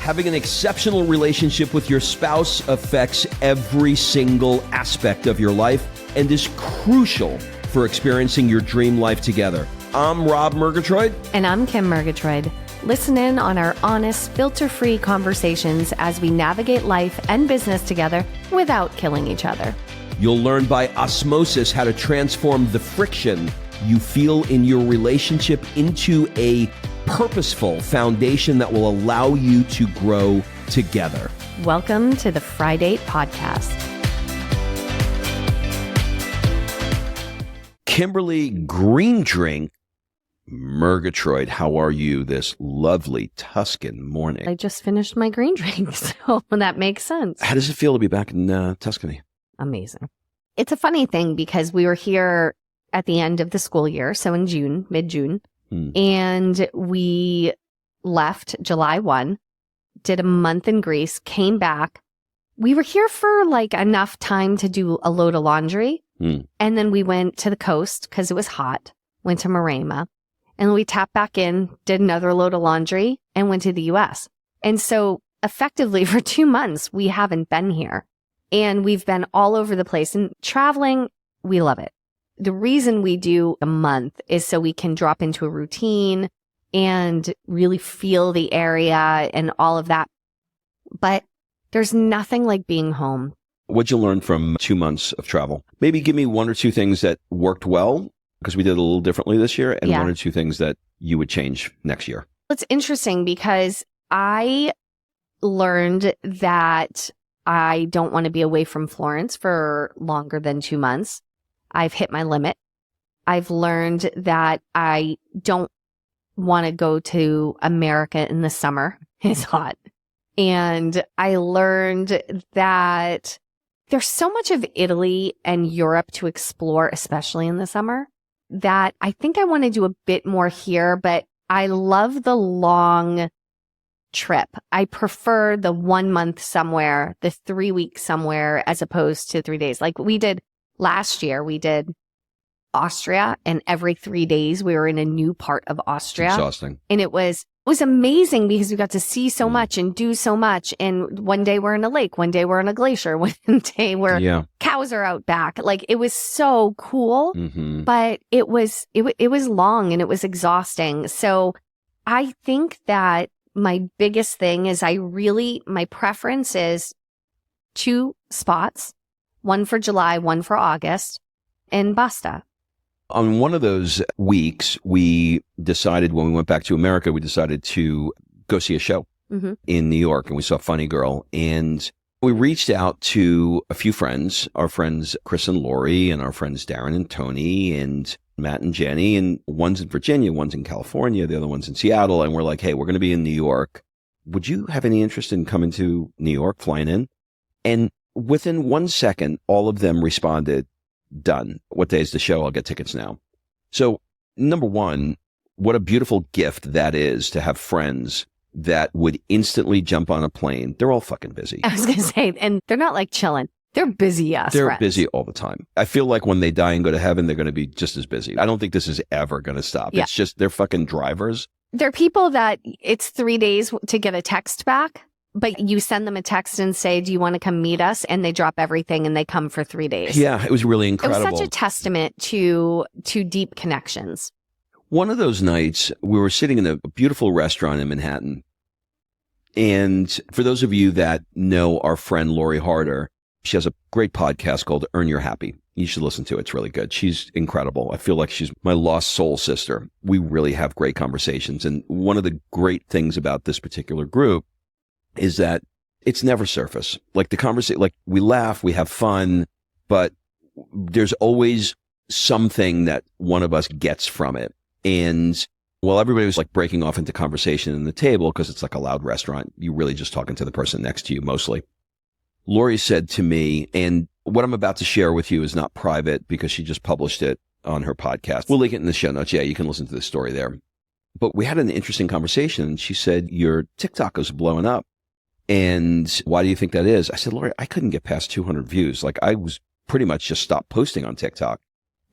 Having an exceptional relationship with your spouse affects every single aspect of your life and is crucial for experiencing your dream life together. I'm Rob Murgatroyd. And I'm Kim Murgatroyd. Listen in on our honest, filter-free conversations as we navigate life and business together without killing each other. You'll learn by osmosis how to transform the friction you feel in your relationship into a purposeful foundation that will allow you to grow together. Welcome to the Friday Podcast. Kimberly Green Drink Murgatroyd, how are you this lovely Tuscan morning? I just finished my green drink, so that makes sense. How does it feel to be back in Tuscany? Amazing. It's a funny thing because we were here at the end of the school year, so in June, mid-June, and we left July 1, did a month in Greece, came back. We were here for like enough time to do a load of laundry, and then we went to the coast because it was hot, went to Marema. And we tapped back in, did another load of laundry, and went to the U.S. And so effectively for 2 months, we haven't been here. And we've been all over the place. And traveling, we love it. The reason we do a month is so we can drop into a routine and really feel the area and all of that. But there's nothing like being home. What'd you learn from 2 months of travel? Maybe give me one or two things that worked well, because we did it a little differently this year, and one or two things that you would change next year. It's interesting because I learned that I don't want to be away from Florence for longer than 2 months. I've hit my limit. I've learned that I don't want to go to America in the summer. It's hot. And I learned that there's so much of Italy and Europe to explore, especially in the summer, that I think I want to do a bit more here, but I love the long trip. I prefer the 1 month somewhere, the 3 weeks somewhere, as opposed to 3 days. Like we did last year, we did Austria, and every 3 days we were in a new part of Austria. Exhausting. And it was amazing because we got to see so much and do so much. And one day we're in a lake, one day we're on a glacier, one day we're cows are out back. Like it was so cool, but it was long and it was exhausting. So I think that my biggest thing is my preference is 2 spots, one for July, one for August, and basta. On one of those weeks, we decided when we went back to America, we decided to go see a show in New York, and we saw Funny Girl. And we reached out to a few friends, our friends Chris and Lori, and our friends Darren and Tony, and Matt and Jenny, and one's in Virginia, one's in California, the other one's in Seattle. And we're like, hey, we're going to be in New York. Would you have any interest in coming to New York, flying in? And within 1 second, all of them responded, done. What day is the show? I'll get tickets now. So number one, what a beautiful gift that is to have friends that would instantly jump on a plane. They're all fucking busy. I was going to say, and they're not like chilling. They're busy, They're friends. busy all the time. I feel like when they die and go to heaven, they're going to be just as busy. I don't think this is ever going to stop. Yeah. It's just, they're fucking drivers. They're people that it's 3 days to get a text back, but you send them a text and say, do you want to come meet us? And they drop everything and they come for 3 days. Yeah, it was really incredible. It was such a testament to deep connections. One of those nights, we were sitting in a beautiful restaurant in Manhattan. And for those of you that know our friend Lori Harder, she has a great podcast called Earn Your Happy. You should listen to it. It's really good. She's incredible. I feel like she's my lost soul sister. We really have great conversations. And one of the great things about this particular group is that it's never surface. Like the conversation, like we laugh, we have fun, but there's always something that one of us gets from it. And while everybody was like breaking off into conversation in the table, because it's like a loud restaurant, you're really just talking to the person next to you mostly. Lori said to me, and what I'm about to share with you is not private because she just published it on her podcast. We'll link it in the show notes. Yeah, you can listen to the story there. But we had an interesting conversation. She said, your TikTok is blowing up. And why do you think that is? I said, Lori, I couldn't get past 200 views. Like I was pretty much just stopped posting on TikTok.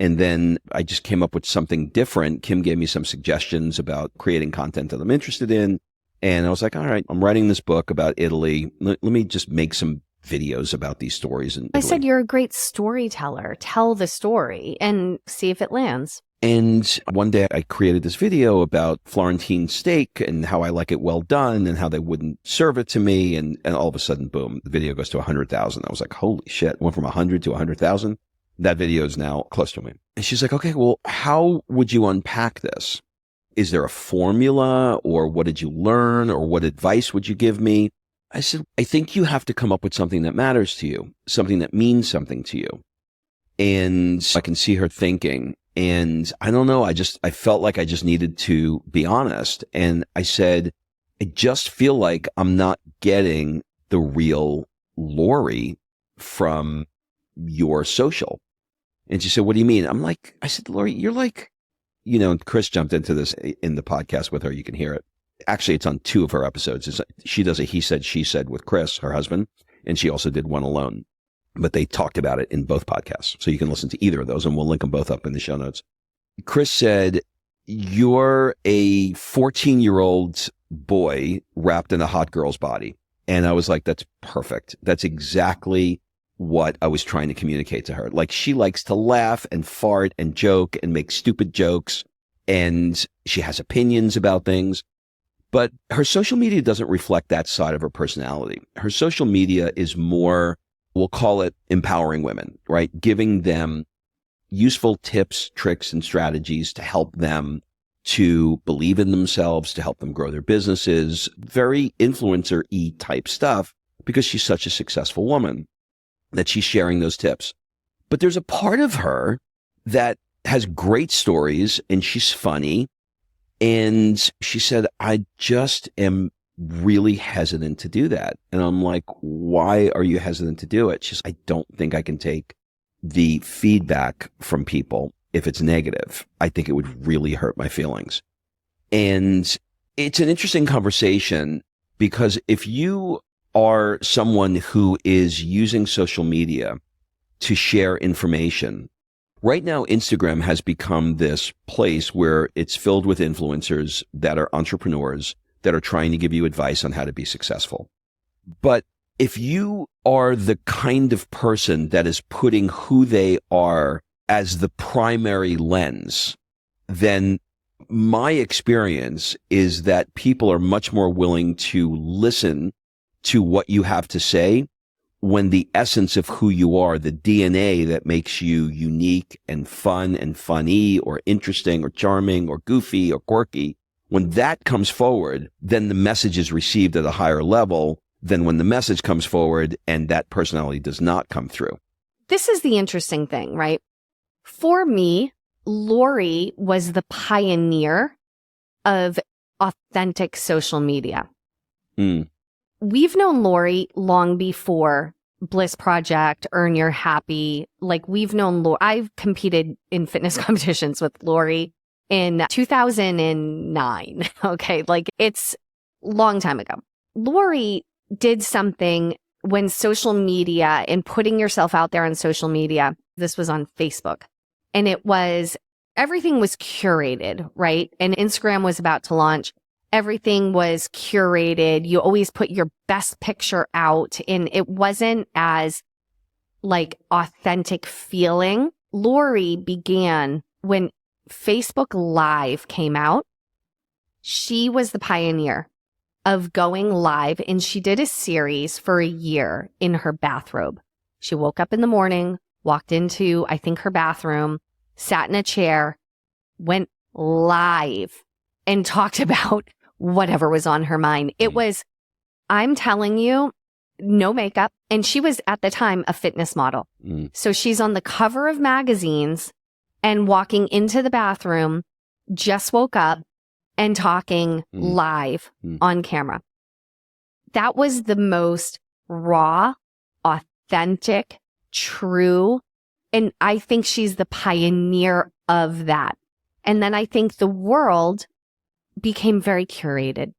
And then I just came up with something different. Kim gave me some suggestions about creating content that I'm interested in. And I was like, all right, I'm writing this book about Italy. Let me just make some videos about these stories in Italy. I said, you're a great storyteller. Tell the story and see if it lands. And one day I created this video about Florentine steak and how I like it well done and how they wouldn't serve it to me. And all of a sudden, boom, the video goes to 100,000. I was like, holy shit, went from 100 to 100,000. That video is now close to a million. And she's like, okay, well, how would you unpack this? Is there a formula, or what did you learn, or what advice would you give me? I said, I think you have to come up with something that matters to you, something that means something to you. And I can see her thinking, and I don't know, I felt like I just needed to be honest. And I said, I just feel like I'm not getting the real Lori from your social. And she said, what do you mean? I said, Lori, you're like, and Chris jumped into this in the podcast with her. You can hear it. Actually, it's on 2 of her episodes. She does a he said, she said with Chris, her husband, and she also did one alone. But they talked about it in both podcasts. So you can listen to either of those, and we'll link them both up in the show notes. Chris said, you're a 14-year-old boy wrapped in a hot girl's body. And I was like, that's perfect. That's exactly what I was trying to communicate to her. Like, she likes to laugh and fart and joke and make stupid jokes, and she has opinions about things, but her social media doesn't reflect that side of her personality. Her social media is more, we'll call it empowering women, right? Giving them useful tips, tricks, and strategies to help them to believe in themselves, to help them grow their businesses, very influencer-y type stuff, because she's such a successful woman that she's sharing those tips. But there's a part of her that has great stories, and she's funny. And she said, I just am really hesitant to do that. And I'm like, why are you hesitant to do it? She's, I don't think I can take the feedback from people if it's negative. I think it would really hurt my feelings. And it's an interesting conversation, because if you are someone who is using social media to share information, right now Instagram has become this place where it's filled with influencers that are entrepreneurs that are trying to give you advice on how to be successful. But if you are the kind of person that is putting who they are as the primary lens, then my experience is that people are much more willing to listen to what you have to say when the essence of who you are, the DNA that makes you unique and fun and funny or interesting or charming or goofy or quirky, when that comes forward, then the message is received at a higher level than when the message comes forward and that personality does not come through. This is the interesting thing, right? For me, Lori was the pioneer of authentic social media. We've known Lori long before Bliss Project, Earn Your Happy. Like, we've known Lori. I've competed in fitness competitions with Lori in 2009. Okay. Like, it's a long time ago. Lori did something when social media and putting yourself out there on social media. This was on Facebook, and everything was curated, right? And Instagram was about to launch. Everything was curated. You always put your best picture out, and it wasn't as like authentic feeling. Lori began when Facebook Live came out. She was the pioneer of going live, and she did a series for a year in her bathrobe. She woke up in the morning, walked into, I think, her bathroom, sat in a chair, went live, and talked about whatever was on her mind. It was, I'm telling you, no makeup. And she was at the time a fitness model. So she's on the cover of magazines and walking into the bathroom, just woke up and talking live on camera. That was the most raw, authentic, true. And I think she's the pioneer of that. And then I think the world became very curated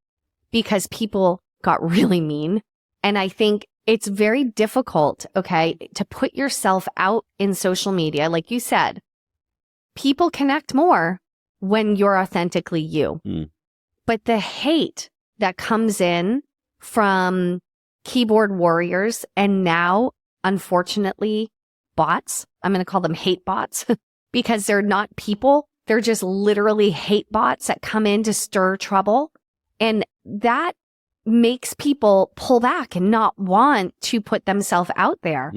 because people got really mean. And I think it's very difficult, okay, to put yourself out in social media. Like you said, people connect more when you're authentically you. But the hate that comes in from keyboard warriors and now, unfortunately, bots. I'm going to call them hate bots because they're not people. They're just literally hate bots that come in to stir trouble. And that makes people pull back and not want to put themselves out there.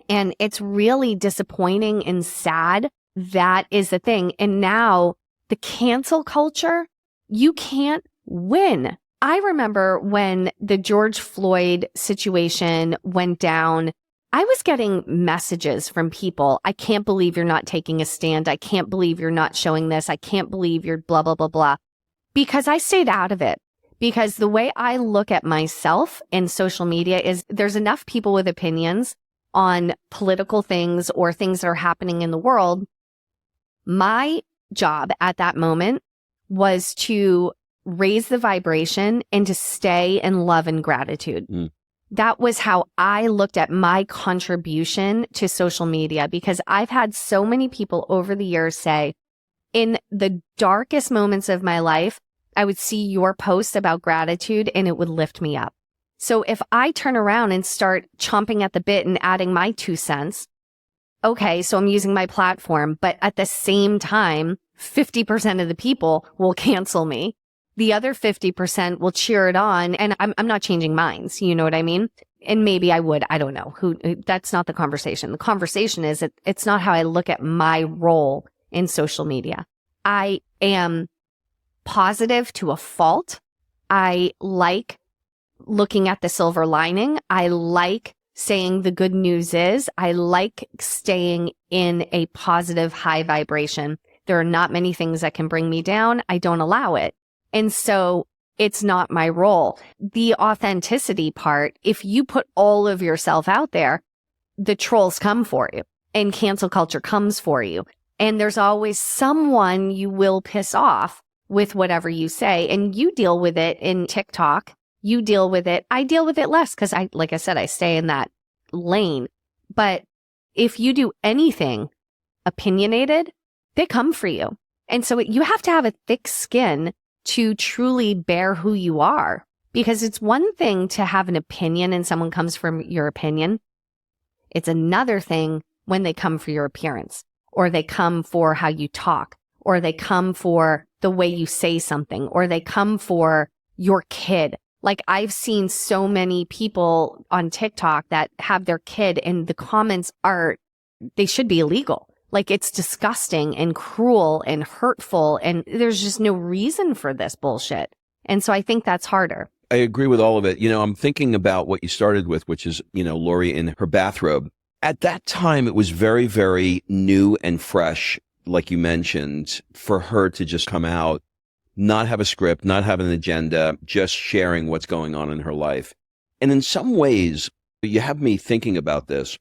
And it's really disappointing and sad. That is the thing. And now the cancel culture, you can't win. I remember when the George Floyd situation went down, I was getting messages from people. I can't believe you're not taking a stand. I can't believe you're not showing this. I can't believe you're blah, blah, blah, blah. Because I stayed out of it. Because the way I look at myself in social media is there's enough people with opinions on political things or things that are happening in the world. My job at that moment was to raise the vibration and to stay in love and gratitude. That was how I looked at my contribution to social media, because I've had so many people over the years say, in the darkest moments of my life, I would see your post about gratitude and it would lift me up. So if I turn around and start chomping at the bit and adding my 2 cents, okay, so I'm using my platform, but at the same time, 50% of the people will cancel me. The other 50% will cheer it on, and I'm not changing minds. You know what I mean? And maybe I would. I don't know. That's not the conversation. The conversation is it's not how I look at my role in social media. I am positive to a fault. I like looking at the silver lining. I like saying the good news is. I like staying in a positive, high vibration. There are not many things that can bring me down. I don't allow it. And so it's not my role. The authenticity part, if you put all of yourself out there, the trolls come for you and cancel culture comes for you. And there's always someone you will piss off with whatever you say. And you deal with it in TikTok. You deal with it. I deal with it less because like I said, I stay in that lane. But if you do anything opinionated, they come for you. And so you have to have a thick skin to truly bear who you are, because it's one thing to have an opinion and someone comes from your opinion. It's another thing when they come for your appearance, or they come for how you talk, or they come for the way you say something, or they come for your kid. Like I've seen so many people on TikTok that have their kid and the comments they should be illegal. Like it's disgusting and cruel and hurtful, and there's just no reason for this bullshit. And so I think that's harder. I agree with all of it. I'm thinking about what you started with, which is, Lori in her bathrobe. At that time, it was very, very new and fresh, like you mentioned, for her to just come out, not have a script, not have an agenda, just sharing what's going on in her life. And in some ways, you have me thinking about this,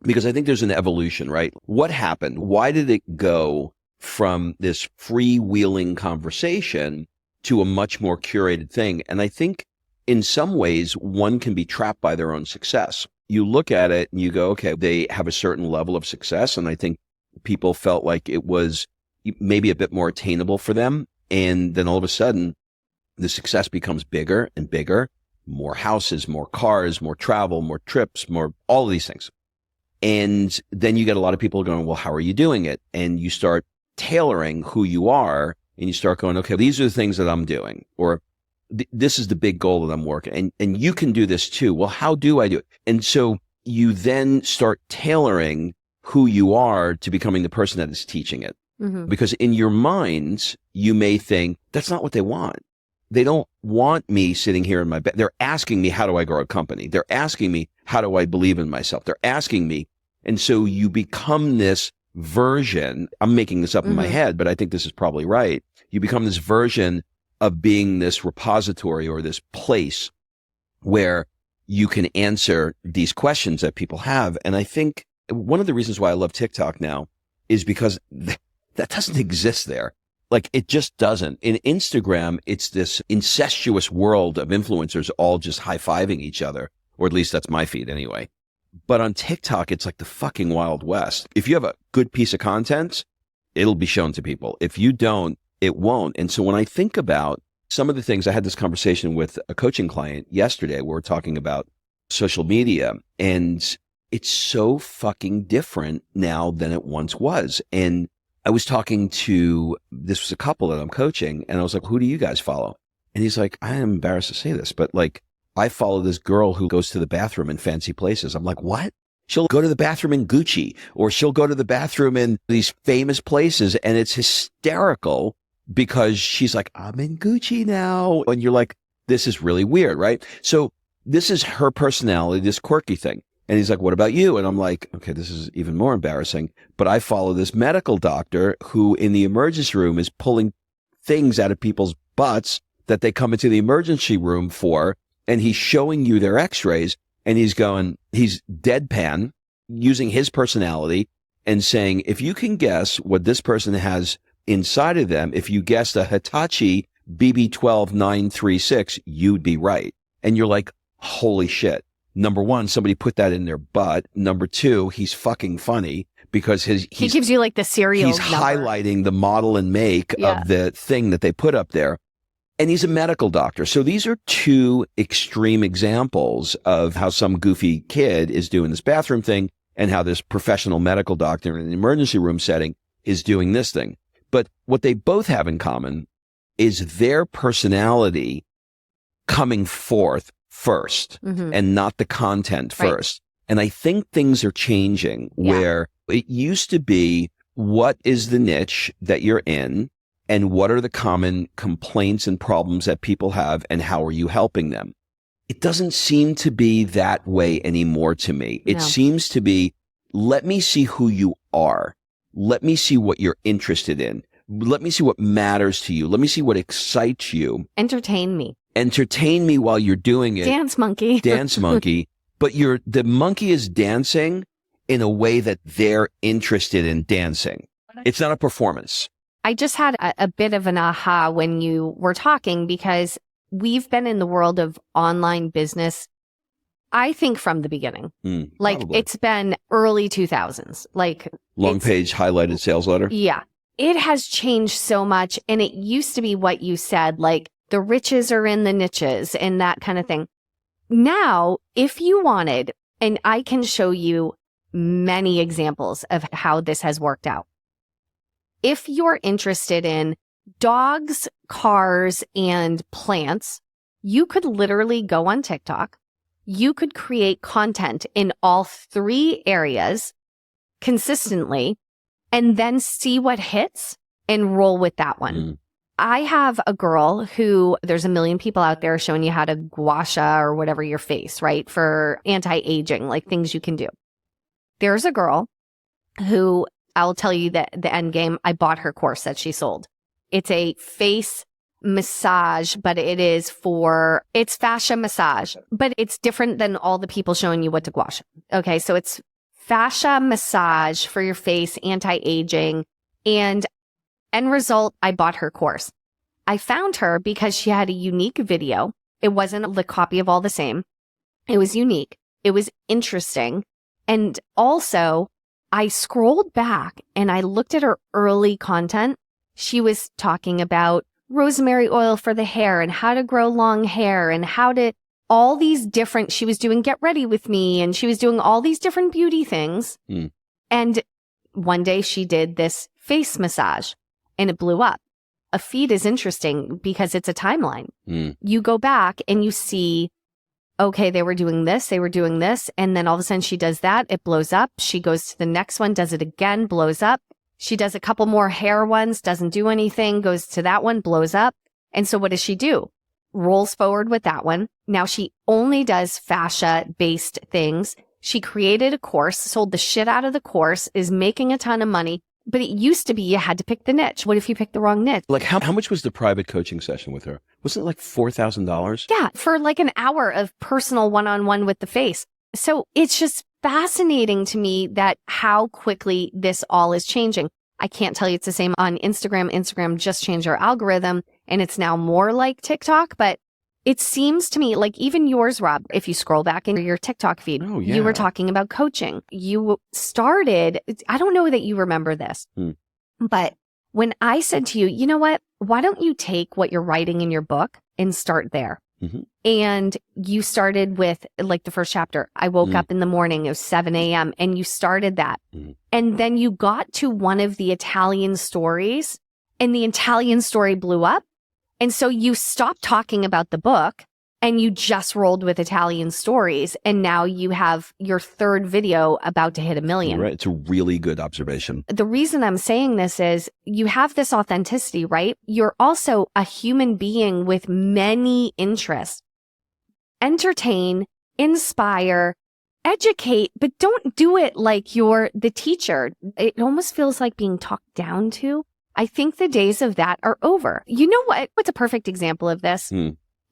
because I think there's an evolution, right? What happened? Why did it go from this freewheeling conversation to a much more curated thing? And I think in some ways, one can be trapped by their own success. You look at it and you go, okay, they have a certain level of success. And I think people felt like it was maybe a bit more attainable for them. And then all of a sudden, the success becomes bigger and bigger, more houses, more cars, more travel, more trips, more all of these things. And then you get a lot of people going, well, how are you doing it? And you start tailoring who you are, and you start going, okay, these are the things that I'm doing, or this is the big goal that I'm working. And you can do this too. Well, how do I do it? And so you then start tailoring who you are to becoming the person that is teaching it. Mm-hmm. Because in your minds, you may think that's not what they want. They don't want me sitting here in my bed. They're asking me, how do I grow a company? They're asking me, how do I believe in myself? They're asking me. And so you become this version. I'm making this up in my head, but I think this is probably right. You become this version of being this repository or this place where you can answer these questions that people have. And I think one of the reasons why I love TikTok now is because that doesn't exist there. Like it just doesn't. In Instagram, it's this incestuous world of influencers all just high-fiving each other, or at least that's my feed anyway. But on TikTok, it's like the fucking Wild West. If you have a good piece of content, it'll be shown to people. If you don't, it won't. And so when I think about some of the things, I had this conversation with a coaching client yesterday. We were talking about social media, and it's so fucking different now than it once was. And I was talking to, this was a couple that I'm coaching, and I was like, who do you guys follow? And he's like, I am embarrassed to say this, but like, I follow this girl who goes to the bathroom in fancy places. I'm like, what? She'll go to the bathroom in Gucci, or she'll go to the bathroom in these famous places, and it's hysterical because she's like, I'm in Gucci now. And you're like, this is really weird, right? So this is her personality, this quirky thing. And he's like, what about you? And I'm like, okay, this is even more embarrassing, but I follow this medical doctor who in the emergency room is pulling things out of people's butts that they come into the emergency room for. And he's showing you their x-rays, and he's deadpan, using his personality and saying, if you can guess what this person has inside of them, if you guessed a Hitachi BB12 936, you'd be right. And you're like, holy shit. Number one, somebody put that in their butt. Number two, he's fucking funny because he gives you like the serial He's number. highlighting the model and make of the thing that they put up there. And he's a medical doctor. So these are two extreme examples of how some goofy kid is doing this bathroom thing and how this professional medical doctor in an emergency room setting is doing this thing. But what they both have in common is their personality coming forth first and not the content first. Right. And I think things are changing where it used to be, what is the niche that you're in? And what are the common complaints and problems that people have, and how are you helping them? It doesn't seem to be that way anymore to me. It seems to be, let me see who you are. Let me see what you're interested in. Let me see what matters to you. Let me see what excites you. Entertain me. Entertain me while you're doing it. Dance monkey. Dance monkey. But the monkey is dancing in a way that they're interested in dancing. It's not a performance. I just had a bit of an aha when you were talking, because we've been in the world of online business, I think, from the beginning. Like Probably. It's been early 2000s. Like long page highlighted sales letter. Yeah. It has changed so much. And it used to be what you said, like the riches are in the niches and that kind of thing. Now, if you wanted, and I can show you many examples of how this has worked out. If you're interested in dogs, cars, and plants, you could literally go on TikTok. You could create content in all three areas consistently, and then see what hits and roll with that one. I have a girl who, there's a million people out there showing you how to gua sha or whatever your face, right? For anti-aging, like things you can do. There's a girl who, I'll tell you that the end game, I bought her course that she sold. It's a face massage, but it's fascia massage, but it's different than all the people showing you what to gua sha. Okay. So it's fascia massage for your face, anti-aging, and end result, I bought her course. I found her because she had a unique video. It wasn't the copy of all the same. It was unique. It was interesting. And also, I scrolled back and I looked at her early content. She was talking about rosemary oil for the hair and how to grow long hair and all these different, she was doing Get Ready With Me, and she was doing all these different beauty things. And one day she did this face massage and it blew up. A feed is interesting because it's a timeline. You go back and you see, okay, they were doing this, and then all of a sudden she does that, it blows up. She goes to the next one, does it again, blows up. She does a couple more hair ones, doesn't do anything, goes to that one, blows up. And so what does she do? Rolls forward with that one. Now she only does fascia-based things. She created a course, sold the shit out of the course, is making a ton of money. But it used to be you had to pick the niche. What if you picked the wrong niche? Like how much was the private coaching session with her? Wasn't it like $4,000? Yeah, for like an hour of personal one-on-one with the face. So it's just fascinating to me that how quickly this all is changing. I can't tell you it's the same on Instagram. Instagram just changed their algorithm and it's now more like TikTok. But it seems to me like even yours, Rob, if you scroll back in your TikTok feed, you were talking about coaching. You started, I don't know that you remember this, but when I said to you, you know what? Why don't you take what you're writing in your book and start there? Mm-hmm. And you started with like the first chapter. I woke up in the morning, it was 7 a.m. and you started that. And then you got to one of the Italian stories and the Italian story blew up. And so you stopped talking about the book and you just rolled with Italian stories. And now you have your third video about to hit 1 million. Right. It's a really good observation. The reason I'm saying this is you have this authenticity, right? You're also a human being with many interests. Entertain, inspire, educate, but don't do it like you're the teacher. It almost feels like being talked down to. I think the days of that are over. You know what? What's a perfect example of this?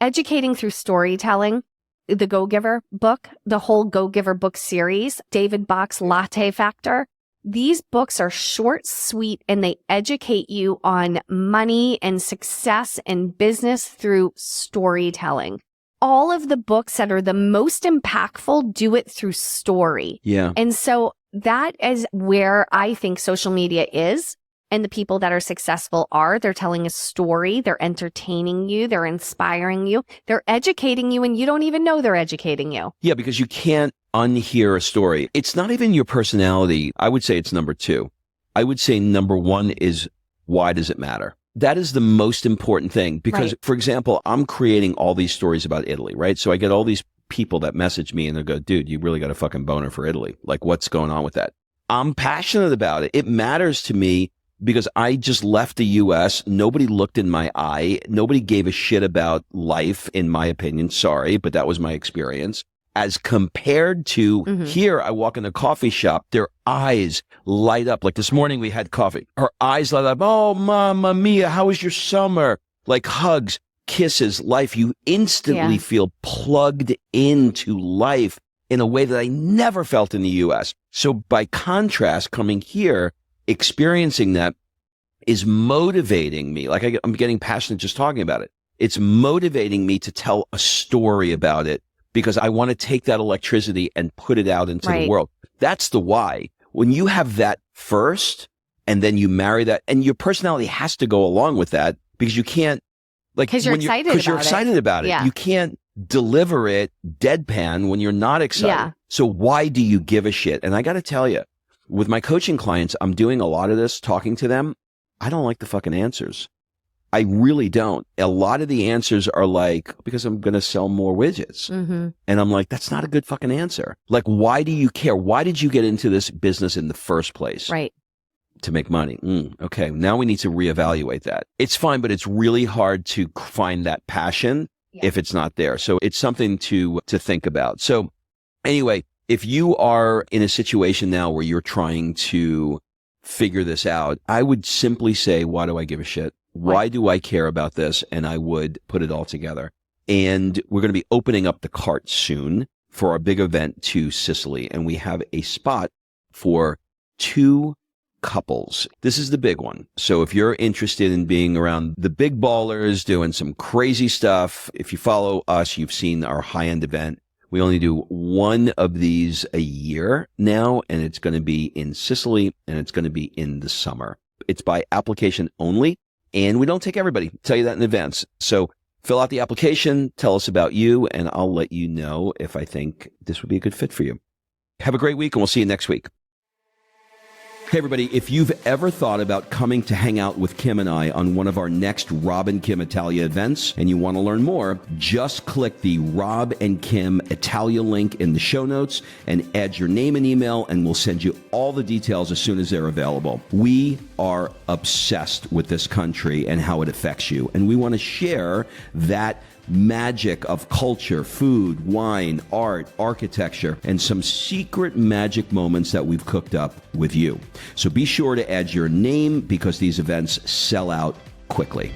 Educating through storytelling, the Go-Giver book, the whole Go-Giver book series, David Bach's Latte Factor. These books are short, sweet, and they educate you on money and success and business through storytelling. All of the books that are the most impactful do it through story. Yeah. And so that is where I think social media is. And the people that are successful are, they're telling a story, they're entertaining you, they're inspiring you, they're educating you, and you don't even know they're educating you. Yeah, because you can't unhear a story. It's not even your personality. I would say it's number 2. I would say number 1 is, why does it matter? That is the most important thing because, Right. For example, I'm creating all these stories about Italy, right? So I get all these people that message me and they go, dude, you really got a fucking boner for Italy. Like, what's going on with that? I'm passionate about it. It matters to me because I just left the U.S. Nobody looked in my eye. Nobody gave a shit about life, in my opinion. Sorry, but that was my experience. As compared to here, I walk in a coffee shop, their eyes light up. Like this morning we had coffee. Her eyes light up. Oh, Mamma Mia, how was your summer? Like hugs, kisses, life. You instantly feel plugged into life in a way that I never felt in the U.S. So by contrast, coming here, experiencing that is motivating me. Like I'm getting passionate just talking about it. It's motivating me to tell a story about it because I want to take that electricity and put it out into the world. That's the why. When you have that first and then you marry that, and your personality has to go along with that because you can't, like, because you're excited about it. Yeah. You can't deliver it deadpan when you're not excited. Yeah. So why do you give a shit? And I got to tell you, with my coaching clients, I'm doing a lot of this, talking to them. I don't like the fucking answers. I really don't. A lot of the answers are like, because I'm going to sell more widgets. And I'm like, that's not a good fucking answer. Like, why do you care? Why did you get into this business in the first place? Right. To make money. Okay. Now we need to reevaluate that. It's fine, but it's really hard to find that passion if it's not there. So it's something to think about. So anyway, if you are in a situation now where you're trying to figure this out, I would simply say, why do I give a shit? Why do I care about this? And I would put it all together. And we're going to be opening up the cart soon for our big event to Sicily. And we have a spot for 2 couples. This is the big one. So if you're interested in being around the big ballers, doing some crazy stuff, if you follow us, you've seen our high-end event. We only do 1 of these a year now, and it's going to be in Sicily, and it's going to be in the summer. It's by application only, and we don't take everybody. I'll tell you that in advance. So fill out the application, tell us about you, and I'll let you know if I think this would be a good fit for you. Have a great week, and we'll see you next week. Hey, everybody, if you've ever thought about coming to hang out with Kim and I on one of our next Rob and Kim Italia events and you want to learn more, just click the Rob and Kim Italia link in the show notes and add your name and email, and we'll send you all the details as soon as they're available. We are obsessed with this country and how it affects you, and we want to share that magic of culture, food, wine, art, architecture, and some secret magic moments that we've cooked up with you. So be sure to add your name because these events sell out quickly.